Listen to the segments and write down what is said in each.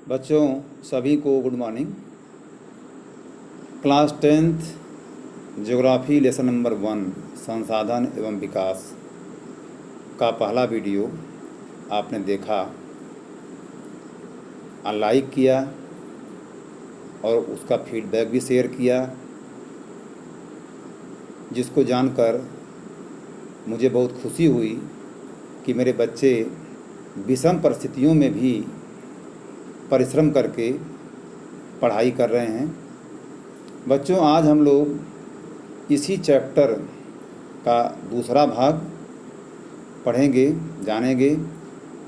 बच्चों सभी को good morning. Class 10th geography lesson number 1 संसाधन एवं विकास का पहला वीडियो आपने देखा और लाइक किया और उसका फीडबैक भी शेयर किया, जिसको जानकर मुझे बहुत खुशी हुई कि मेरे बच्चे विषम परिस्थितियों में भी परिश्रम करके पढ़ाई कर रहे हैं। बच्चों, आज हम लोग इसी चैप्टर का दूसरा भाग पढ़ेंगे, जानेंगे,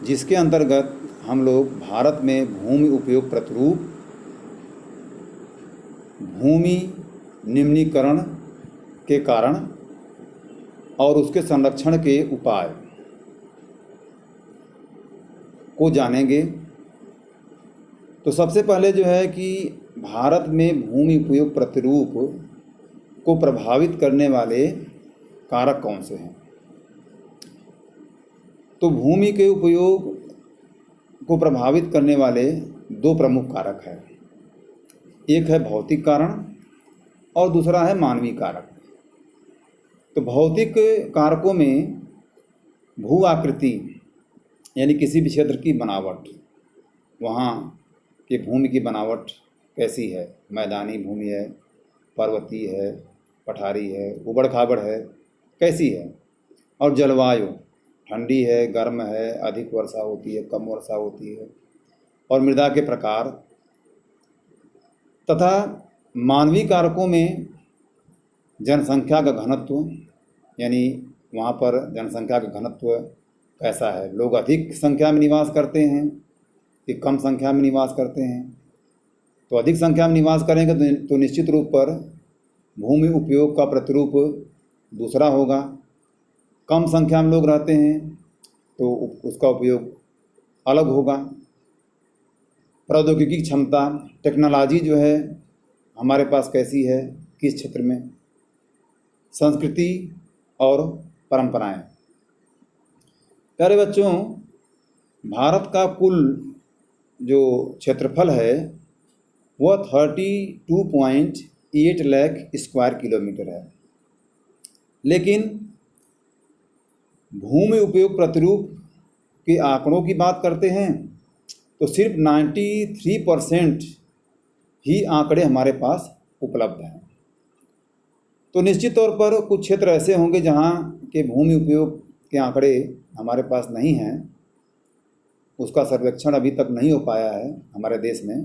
जिसके अंतर्गत हम लोग भारत में भूमि उपयोग प्रतिरूप, भूमि निम्नीकरण के कारण और उसके संरक्षण के उपाय को जानेंगे। तो सबसे पहले जो है कि भारत में भूमि उपयोग प्रतिरूप को प्रभावित करने वाले कारक कौन से हैं। तो भूमि के उपयोग को प्रभावित करने वाले दो प्रमुख कारक हैं, एक है भौतिक कारण और दूसरा है मानवीय कारक। तो भौतिक कारकों में भू आकृति यानी किसी भी क्षेत्र की बनावट, वहाँ की भूमि की बनावट कैसी है, मैदानी भूमि है, पर्वतीय है, पठारी है, उबड़ खाबड़ है, कैसी है। और जलवायु ठंडी है, गर्म है, अधिक वर्षा होती है, कम वर्षा होती है, और मृदा के प्रकार। तथा मानवीय कारकों में जनसंख्या का घनत्व, यानी वहाँ पर जनसंख्या का घनत्व कैसा है, लोग अधिक संख्या में निवास करते हैं कि कम संख्या में निवास करते हैं। तो अधिक संख्या में निवास करेंगे तो निश्चित रूप पर भूमि उपयोग का प्रतिरूप दूसरा होगा। कम संख्या में लोग रहते हैं तो उसका उपयोग अलग होगा। प्रौद्योगिकी क्षमता, टेक्नोलॉजी जो है हमारे पास कैसी है, किस क्षेत्र में, संस्कृति और परंपराएं। प्यारे बच्चों, भारत का कुल जो क्षेत्रफल है वह 32.8 लाख स्क्वायर किलोमीटर है, लेकिन भूमि उपयोग प्रतिरूप के आंकड़ों की बात करते हैं तो सिर्फ 93% ही आंकड़े हमारे पास उपलब्ध हैं। तो निश्चित तौर पर कुछ क्षेत्र ऐसे होंगे जहां के भूमि उपयोग के आंकड़े हमारे पास नहीं हैं, उसका सर्वेक्षण अभी तक नहीं हो पाया है हमारे देश में।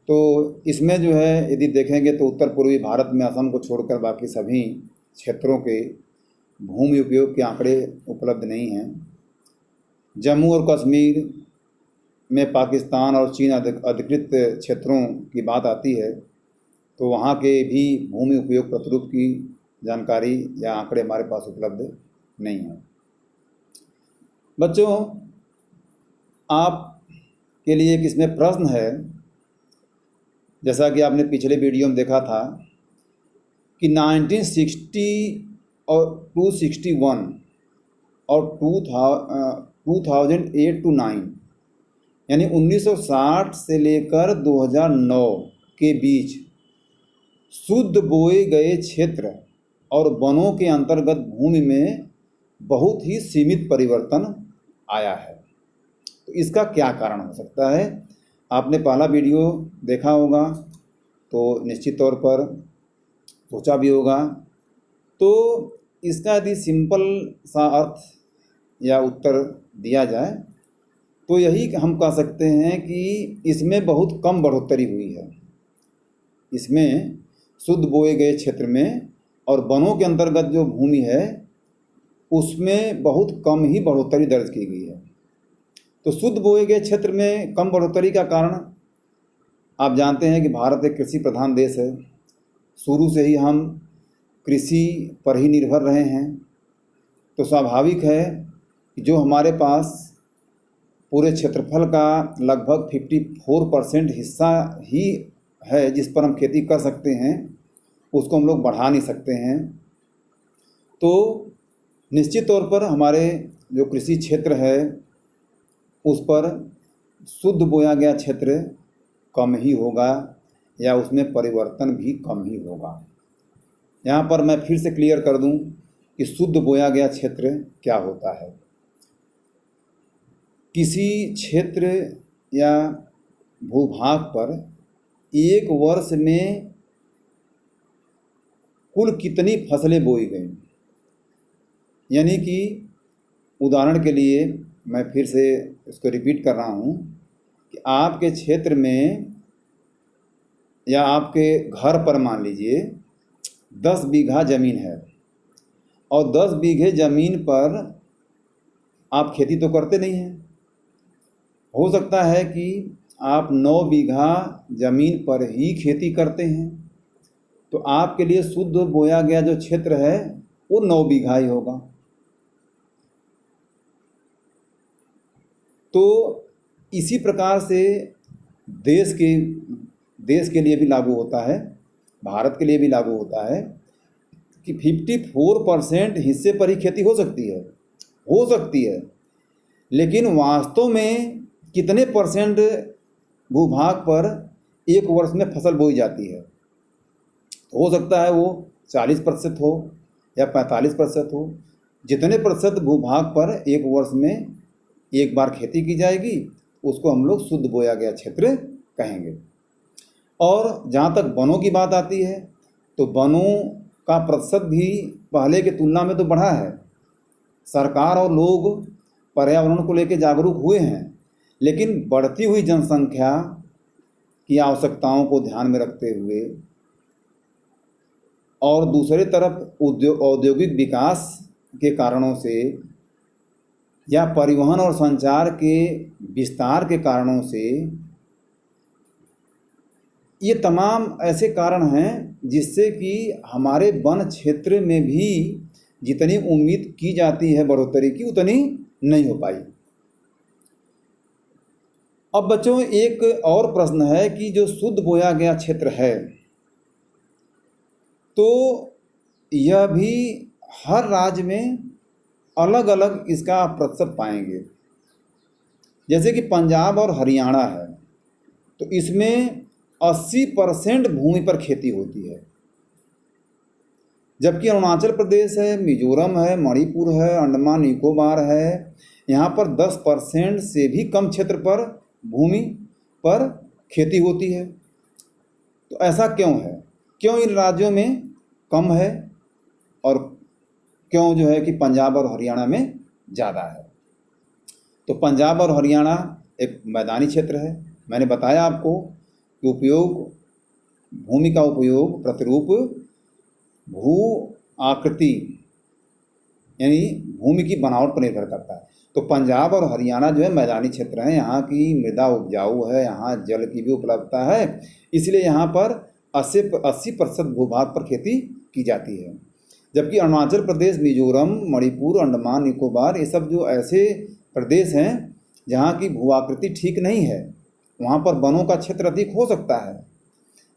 तो इसमें जो है यदि देखेंगे तो उत्तर पूर्वी भारत में असम को छोड़कर बाकी सभी क्षेत्रों के भूमि उपयोग के आंकड़े उपलब्ध नहीं हैं। जम्मू और कश्मीर में पाकिस्तान और चीन अधिकृत क्षेत्रों की बात आती है तो वहाँ के भी भूमि उपयोग प्रतिरूप की जानकारी या आंकड़े हमारे पास उपलब्ध नहीं हैं। बच्चों, आप के लिए एक इसमें प्रश्न है, जैसा कि आपने पिछले वीडियो में देखा था कि 1960 और 261 और 2008 to 9 यानी 1960 से लेकर 2009 के बीच शुद्ध बोए गए क्षेत्र और वनों के अंतर्गत भूमि में बहुत ही सीमित परिवर्तन आया है। तो इसका क्या कारण हो सकता है? आपने पहला वीडियो देखा होगा तो निश्चित तौर पर सोचा भी होगा। तो इसका यदि सिंपल सा अर्थ या उत्तर दिया जाए तो यही हम कह सकते हैं कि इसमें बहुत कम बढ़ोतरी हुई है। इसमें शुद्ध बोए गए क्षेत्र में और वनों के अंतर्गत जो भूमि है उसमें बहुत कम ही बढ़ोतरी दर्ज की गई है। तो शुद्ध बोए गए क्षेत्र में कम बढ़ोतरी का कारण आप जानते हैं कि भारत एक कृषि प्रधान देश है। शुरू से ही हम कृषि पर ही निर्भर रहे हैं। तो स्वाभाविक है कि जो हमारे पास पूरे क्षेत्रफल का लगभग 54% हिस्सा ही है जिस पर हम खेती कर सकते हैं, उसको हम लोग बढ़ा नहीं सकते हैं। तो निश्चित तौर पर हमारे जो कृषि क्षेत्र है उस पर शुद्ध बोया गया क्षेत्र कम ही होगा या उसमें परिवर्तन भी कम ही होगा। यहाँ पर मैं फिर से क्लियर कर दूं कि शुद्ध बोया गया क्षेत्र क्या होता है। किसी क्षेत्र या भूभाग पर एक वर्ष में कुल कितनी फसलें बोई गई, यानी कि उदाहरण के लिए मैं फिर से इसको रिपीट कर रहा हूँ कि आपके क्षेत्र में या आपके घर पर मान लीजिए 10 बीघा ज़मीन है और 10 बीघे ज़मीन पर आप खेती तो करते नहीं हैं। हो सकता है कि आप 9 बीघा ज़मीन पर ही खेती करते हैं, तो आपके लिए शुद्ध बोया गया जो क्षेत्र है वो 9 बीघा ही होगा। तो इसी प्रकार से देश के लिए भी लागू होता है, भारत के लिए भी लागू होता है कि 54% हिस्से पर ही खेती हो सकती है, लेकिन वास्तव में कितने परसेंट भूभाग पर एक वर्ष में फसल बोई जाती है। हो सकता है वो 40% हो या 45% हो। जितने प्रतिशत भूभाग पर एक वर्ष में एक बार खेती की जाएगी उसको हम लोग शुद्ध बोया गया क्षेत्र कहेंगे। और जहाँ तक वनों की बात आती है तो वनों का प्रतिशत भी पहले की तुलना में तो बढ़ा है। सरकार और लोग पर्यावरण को लेकर जागरूक हुए हैं, लेकिन बढ़ती हुई जनसंख्या की आवश्यकताओं को ध्यान में रखते हुए और दूसरी तरफ औद्योगिक विकास के कारणों से या परिवहन और संचार के विस्तार के कारणों से, ये तमाम ऐसे कारण हैं जिससे कि हमारे वन क्षेत्र में भी जितनी उम्मीद की जाती है बढ़ोतरी की उतनी नहीं हो पाई। अब बच्चों एक और प्रश्न है कि जो शुद्ध बोया गया क्षेत्र है तो यह भी हर राज्य में अलग अलग इसका प्रतिशत पाएंगे। जैसे कि पंजाब और हरियाणा है तो इसमें 80% भूमि पर खेती होती है, जबकि अरुणाचल प्रदेश है, मिजोरम है, मणिपुर है, अंडमान निकोबार है, यहाँ पर 10% से भी कम क्षेत्र पर भूमि पर खेती होती है। तो ऐसा क्यों है, क्यों इन राज्यों में कम है और क्यों जो है कि पंजाब और हरियाणा में ज़्यादा है। तो पंजाब और हरियाणा एक मैदानी क्षेत्र है। मैंने बताया आपको कि भूमि का उपयोग प्रतिरूप भू आकृति यानी भूमि की बनावट पर निर्भर करता है। तो पंजाब और हरियाणा जो है मैदानी क्षेत्र हैं, यहाँ की मृदा उपजाऊ है, यहाँ जल की भी उपलब्धता है, इसलिए यहाँ पर 80% भूभाग पर खेती की जाती है। जबकि अरुणाचल प्रदेश, मिजोरम, मणिपुर, अंडमान निकोबार, ये सब जो ऐसे प्रदेश हैं जहाँ की भू आकृति ठीक नहीं है, वहाँ पर वनों का क्षेत्र अधिक हो सकता है,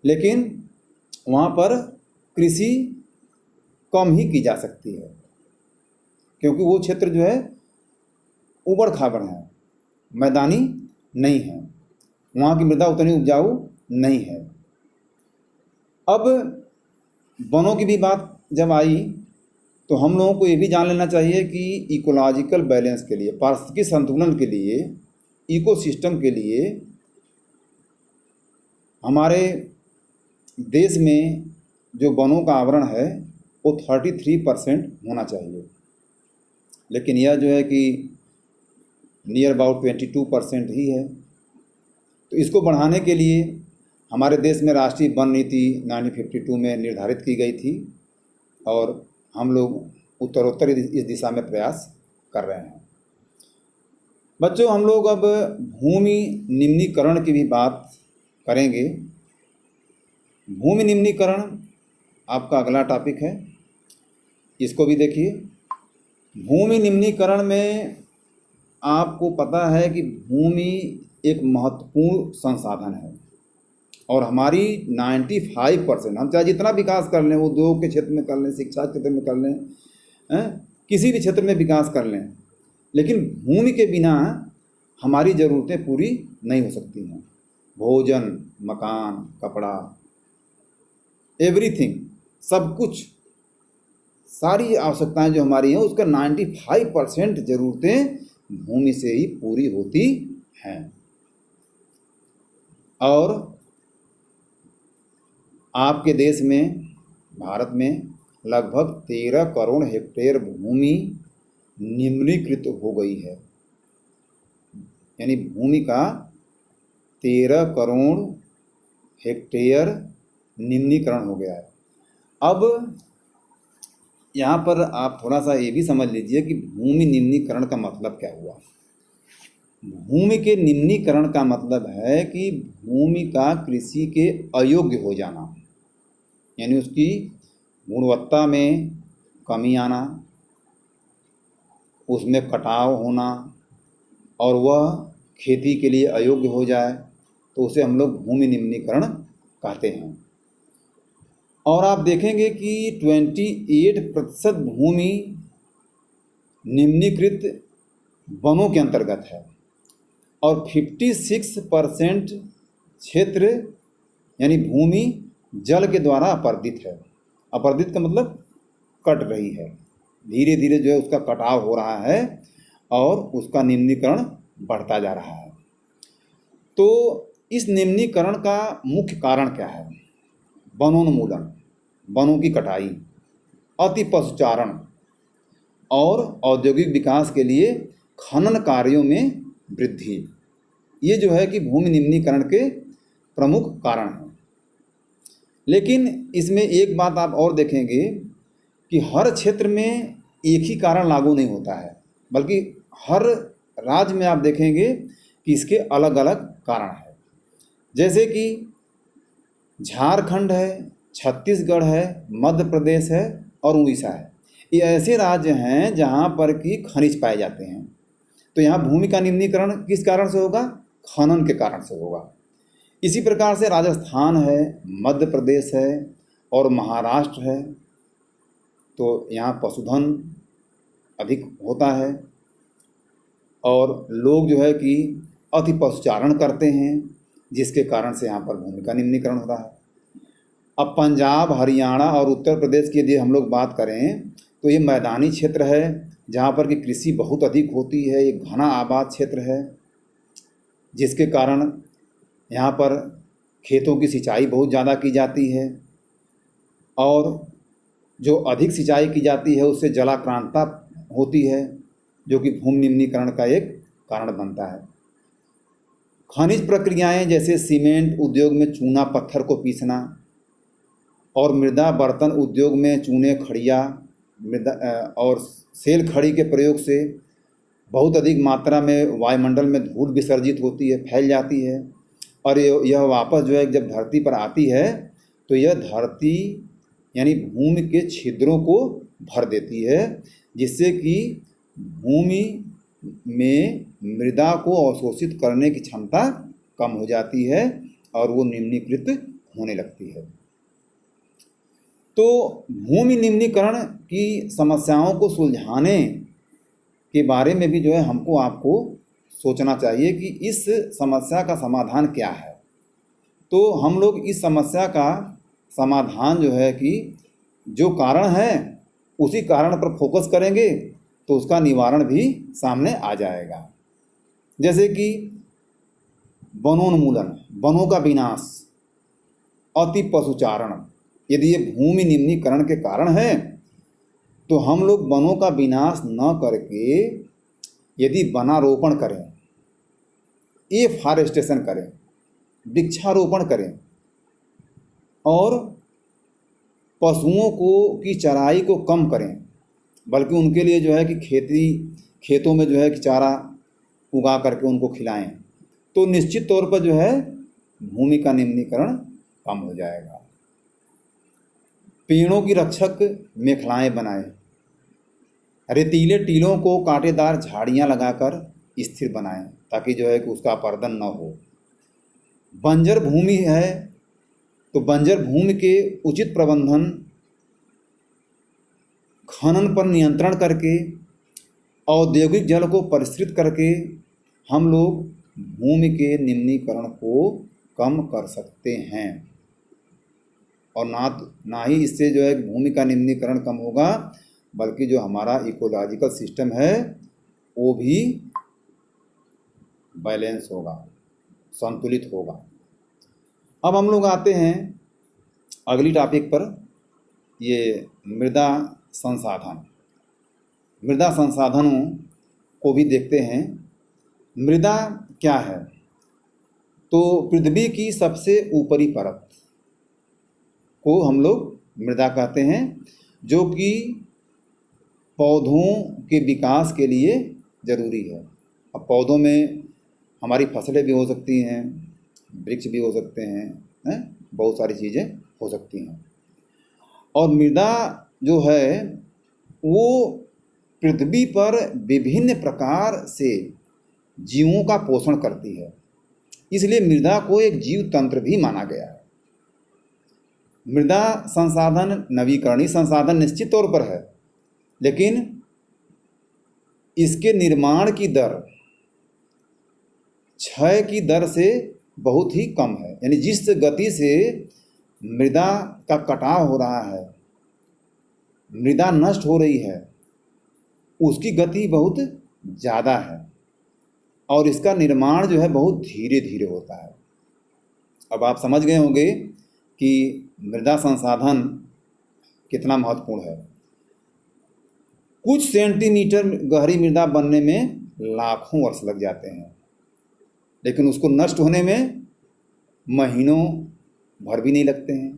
लेकिन वहाँ पर कृषि कम ही की जा सकती है, क्योंकि वो क्षेत्र जो है ऊबड़ खाबड़ है, मैदानी नहीं है, वहाँ की मृदा उतनी उपजाऊ नहीं है। अब वनों की भी बात जब आई तो हम लोगों को ये भी जान लेना चाहिए कि इकोलॉजिकल बैलेंस के लिए, पारिस्थितिक संतुलन के लिए, इकोसिस्टम के लिए हमारे देश में जो वनों का आवरण है वो 33% होना चाहिए, लेकिन यह जो है कि नियर अबाउट 22% ही है। तो इसको बढ़ाने के लिए हमारे देश में राष्ट्रीय वन नीति 1952 में निर्धारित की गई थी और हम लोग उत्तरोत्तर इस दिशा में प्रयास कर रहे हैं। बच्चों हम लोग अब भूमि निम्नीकरण की भी बात करेंगे। भूमि निम्नीकरण आपका अगला टॉपिक है, इसको भी देखिए। भूमि निम्नीकरण में आपको पता है कि भूमि एक महत्वपूर्ण संसाधन है और हमारी 95% हम चाहे जितना विकास कर लें, उद्योग के क्षेत्र में कर लें, शिक्षा के क्षेत्र में कर लें, किसी भी क्षेत्र में विकास कर लें, लेकिन भूमि के बिना हमारी ज़रूरतें पूरी नहीं हो सकती हैं। भोजन, मकान, कपड़ा, एवरीथिंग, सब कुछ, सारी आवश्यकताएं जो हमारी हैं उसका 95% ज़रूरतें भूमि से ही पूरी होती हैं। और आपके देश में, भारत में लगभग 13 करोड़ हेक्टेयर भूमि निम्नीकृत हो गई है। यानी भूमि का 13 करोड़ हेक्टेयर निम्नीकरण हो गया है। अब यहाँ पर आप थोड़ा सा ये भी समझ लीजिए कि भूमि निम्नीकरण का मतलब क्या हुआ। भूमि के निम्नीकरण का मतलब है कि भूमि का कृषि के अयोग्य हो जाना, यानी उसकी गुणवत्ता में कमी आना, उसमें कटाव होना और वह खेती के लिए अयोग्य हो जाए, तो उसे हम लोग भूमि निम्नीकरण कहते हैं। और आप देखेंगे कि 28% भूमि निम्नीकृत वनों के अंतर्गत है और 56% क्षेत्र यानी भूमि जल के द्वारा अपर्दित है। अपर्दित का मतलब कट रही है, धीरे धीरे जो है उसका कटाव हो रहा है और उसका निम्नीकरण बढ़ता जा रहा है। तो इस निम्नीकरण का मुख्य कारण क्या है? वनोन्मूलन, वनों की कटाई, अति पशुचारण और औद्योगिक विकास के लिए खनन कार्यों में वृद्धि, ये जो है कि भूमि निम्नीकरण के प्रमुख कारण हैं। लेकिन इसमें एक बात आप और देखेंगे कि हर क्षेत्र में एक ही कारण लागू नहीं होता है, बल्कि हर राज्य में आप देखेंगे कि इसके अलग अलग कारण हैं। जैसे कि झारखंड है, छत्तीसगढ़ है, मध्य प्रदेश है और उड़ीसा है। ये ऐसे राज्य हैं जहाँ पर कि खनिज पाए जाते हैं। तो यहाँ भूमि का निम्नीकरण किस कारण से होगा? खनन के कारण से होगा। इसी प्रकार से राजस्थान है, मध्य प्रदेश है और महाराष्ट्र है, तो यहाँ पशुधन अधिक होता है और लोग जो है कि अति पशुचारण करते हैं, जिसके कारण से यहाँ पर भूमि का निम्नीकरण होता है। अब पंजाब, हरियाणा और उत्तर प्रदेश की यदि हम लोग बात करें तो ये मैदानी क्षेत्र है जहाँ पर कि कृषि बहुत अधिक होती है। ये घना आबाद क्षेत्र है, जिसके कारण यहाँ पर खेतों की सिंचाई बहुत ज़्यादा की जाती है और जो अधिक सिंचाई की जाती है उससे जलाक्रांता होती है, जो कि भूमि निम्नीकरण का एक कारण बनता है। खनिज प्रक्रियाएं जैसे सीमेंट उद्योग में चूना पत्थर को पीसना और मृदा बर्तन उद्योग में चूने खड़िया और सेल खड़ी के प्रयोग से बहुत अधिक मात्रा में वायुमंडल में धूल विसर्जित होती है, फैल जाती है और यह वापस जो है जब धरती पर आती है तो यह धरती यानी भूमि के छिद्रों को भर देती है, जिससे कि भूमि में मृदा को अवशोषित करने की क्षमता कम हो जाती है और वो निम्नीकृत होने लगती है। तो भूमि निम्नीकरण की समस्याओं को सुलझाने के बारे में भी जो है हमको आपको सोचना चाहिए कि इस समस्या का समाधान क्या है। तो हम लोग इस समस्या का समाधान जो है कि जो कारण है उसी कारण पर फोकस करेंगे तो उसका निवारण भी सामने आ जाएगा। जैसे कि वनोन्मूलन, वनों का विनाश, अति पशुचारण, यदि ये भूमि निम्नीकरण के कारण है तो हम लोग वनों का विनाश न करके यदि वनारोपण करें, एफॉरेस्टेशन करें, वृक्षारोपण करें और पशुओं को की चराई को कम करें, बल्कि उनके लिए जो है कि खेतों में जो है कि चारा उगा करके उनको खिलाएं, तो निश्चित तौर पर जो है भूमि का निम्नीकरण कम हो जाएगा। पेड़ों की रक्षक मेखलाएं बनाएं, रेतीले टीलों को कांटेदार झाड़ियां लगाकर स्थिर बनाएं ताकि जो है कि उसका अपर्दन न हो। बंजर भूमि है तो बंजर भूमि के उचित प्रबंधन, खनन पर नियंत्रण करके, औद्योगिक जल को परिष्कृत करके हम लोग भूमि के निम्नीकरण को कम कर सकते हैं। और ना ही इससे जो है भूमि का निम्नीकरण कम होगा, बल्कि जो हमारा इकोलॉजिकल सिस्टम है वो भी बैलेंस होगा, संतुलित होगा। अब हम लोग आते हैं अगली टॉपिक पर, ये मृदा संसाधन। मृदा संसाधनों को भी देखते हैं। मृदा क्या है? तो पृथ्वी की सबसे ऊपरी परत को हम लोग मृदा कहते हैं, जो कि पौधों के विकास के लिए ज़रूरी है। अब पौधों में हमारी फसलें भी हो सकती हैं, वृक्ष भी हो सकते हैं, बहुत सारी चीज़ें हो सकती हैं। और मृदा जो है वो पृथ्वी पर विभिन्न प्रकार से जीवों का पोषण करती है, इसलिए मृदा को एक जीव तंत्र भी माना गया है। मृदा संसाधन नवीकरणीय संसाधन निश्चित तौर पर है, लेकिन इसके निर्माण की दर क्षय की दर से बहुत ही कम है। यानी जिस गति से मृदा का कटाव हो रहा है, मृदा नष्ट हो रही है, उसकी गति बहुत ज़्यादा है और इसका निर्माण जो है बहुत धीरे धीरे होता है। अब आप समझ गए होंगे कि मृदा संसाधन कितना महत्वपूर्ण है। कुछ सेंटीमीटर गहरी मृदा बनने में लाखों वर्ष लग जाते हैं, लेकिन उसको नष्ट होने में महीनों भर भी नहीं लगते हैं।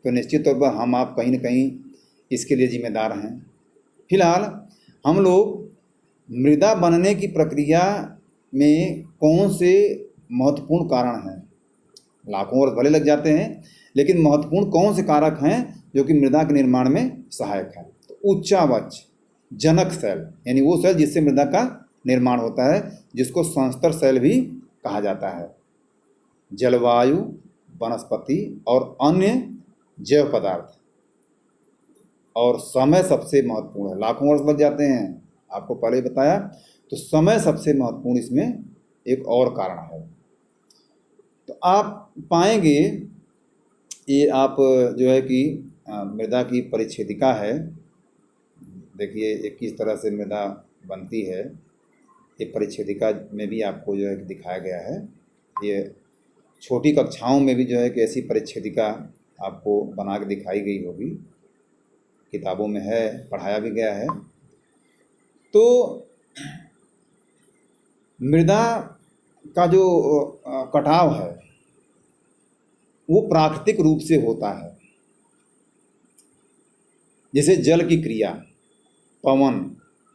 तो निश्चित तौर पर हम आप कहीं न कहीं इसके लिए जिम्मेदार हैं। फिलहाल हम लोग मृदा बनने की प्रक्रिया में कौन से महत्वपूर्ण कारण हैं? लाखों वर्ष भले लग जाते हैं, लेकिन महत्वपूर्ण कौन से कारक हैं जो कि मृदा के निर्माण में सहायक हैं? तो उच्चावच जनक सेल, यानी वो सेल जिससे मृदा का निर्माण होता है, जिसको संस्तर सेल भी कहा जाता है। जलवायु, वनस्पति और अन्य जैव पदार्थ। और समय सबसे महत्वपूर्ण है। लाखों वर्ष लग जाते हैं, आपको पहले ही बताया। तो समय सबसे महत्वपूर्ण इसमें एक और कारण है। तो आप पाएंगे ये आप जो है कि मृदा की परिच्छेदिका है। देखिए ये किस तरह से मृदा बनती है, ये परिच्छेदिका में भी आपको जो है कि दिखाया गया है। ये छोटी कक्षाओं में भी जो है कि ऐसी परिच्छेदिका आपको बना के दिखाई गई होगी, किताबों में है, पढ़ाया भी गया है। तो मृदा का जो कटाव है वो प्राकृतिक रूप से होता है, जैसे जल की क्रिया, पवन,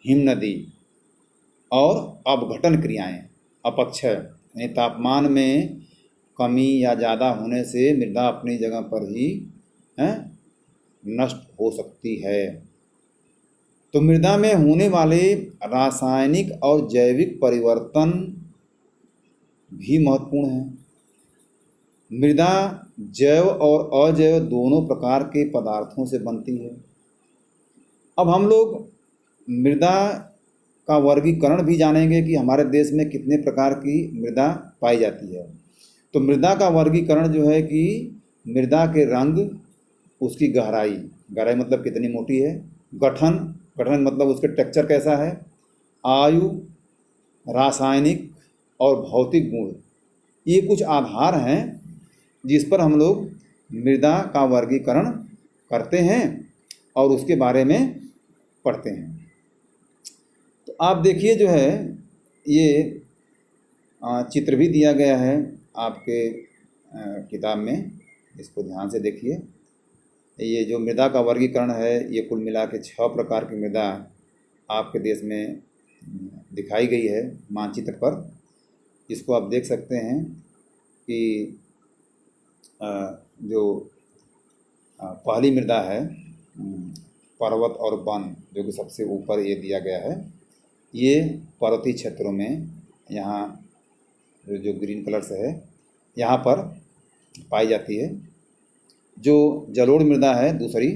हिम नदी और अपघटन क्रियाएं, अपक्षय यानी तापमान में कमी या ज़्यादा होने से मृदा अपनी जगह पर ही नष्ट हो सकती है। तो मृदा में होने वाले रासायनिक और जैविक परिवर्तन भी महत्वपूर्ण है। मृदा जैव और अजैव दोनों प्रकार के पदार्थों से बनती है। अब हम लोग मृदा का वर्गीकरण भी जानेंगे कि हमारे देश में कितने प्रकार की मृदा पाई जाती है। तो मृदा का वर्गीकरण जो है कि मृदा के रंग, उसकी गहराई, गहराई मतलब कितनी मोटी है, गठन, गठन मतलब उसके टेक्सचर कैसा है, आयु, रासायनिक और भौतिक गुण, ये कुछ आधार हैं जिस पर हम लोग मृदा का वर्गीकरण करते हैं और उसके बारे में पढ़ते हैं। तो आप देखिए जो है ये चित्र भी दिया गया है आपके किताब में, इसको ध्यान से देखिए। ये जो मृदा का वर्गीकरण है ये कुल मिला के 6 प्रकार की मृदा आपके देश में दिखाई गई है मानचित्र पर। इसको आप देख सकते हैं कि जो पहली मृदा है पर्वत और वन, जो कि सबसे ऊपर ये दिया गया है, ये पर्वतीय क्षेत्रों में, यहाँ जो ग्रीन कलर से है यहाँ पर पाई जाती है। जो जलोढ़ मृदा है दूसरी,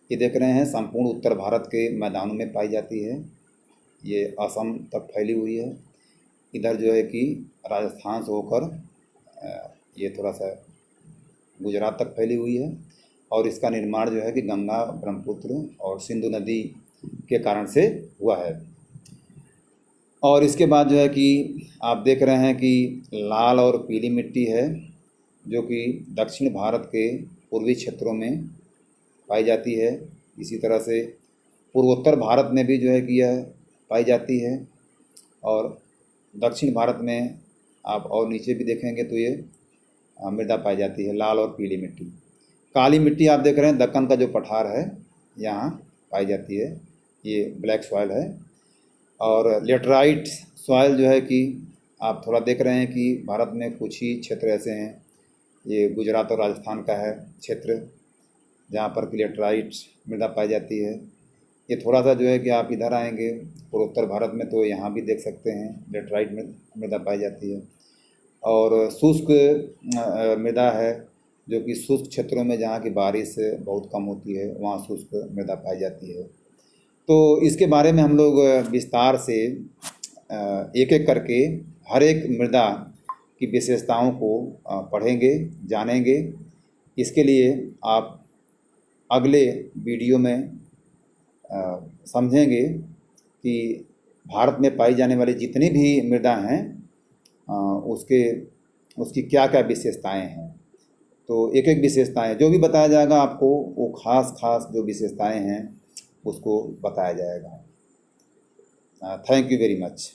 ये देख रहे हैं संपूर्ण उत्तर भारत के मैदानों में पाई जाती है, ये असम तक फैली हुई है। इधर जो है कि राजस्थान से होकर ये थोड़ा सा गुजरात तक फैली हुई है, और इसका निर्माण जो है कि गंगा, ब्रह्मपुत्र और सिंधु नदी के कारण से हुआ है। और इसके बाद जो है कि आप देख रहे हैं कि लाल और पीली मिट्टी है, जो कि दक्षिण भारत के पूर्वी क्षेत्रों में पाई जाती है। इसी तरह से पूर्वोत्तर भारत में भी जो है कि यह पाई जाती है, और दक्षिण भारत में आप और नीचे भी देखेंगे तो ये मृदा पाई जाती है, लाल और पीली मिट्टी। काली मिट्टी आप देख रहे हैं दक्कन का जो पठार है यहाँ पाई जाती है, ये ब्लैक सॉइल है। और लेटराइट सॉइल जो है कि आप थोड़ा देख रहे हैं कि भारत में कुछ ही क्षेत्र ऐसे हैं, ये गुजरात और राजस्थान का है क्षेत्र जहाँ पर कि लेटराइट मृदा पाई जाती है। ये थोड़ा सा जो है कि आप इधर आएंगे पूर्वोत्तर भारत में तो यहाँ भी देख सकते हैं लेटराइट मृदा पाई जाती है। और शुष्क मृदा है, जो कि शुष्क क्षेत्रों में जहाँ की बारिश बहुत कम होती है वहाँ शुष्क मृदा पाई जाती है। तो इसके बारे में हम लोग विस्तार से एक एक करके हर एक मृदा की विशेषताओं को पढ़ेंगे, जानेंगे। इसके लिए आप अगले वीडियो में समझेंगे कि भारत में पाई जाने वाली जितनी भी मृदा हैं उसकी क्या क्या विशेषताएं हैं। तो एक एक विशेषताएं जो भी बताया जाएगा आपको, वो खास जो विशेषताएं हैं उसको बताया जाएगा। Thank you very much.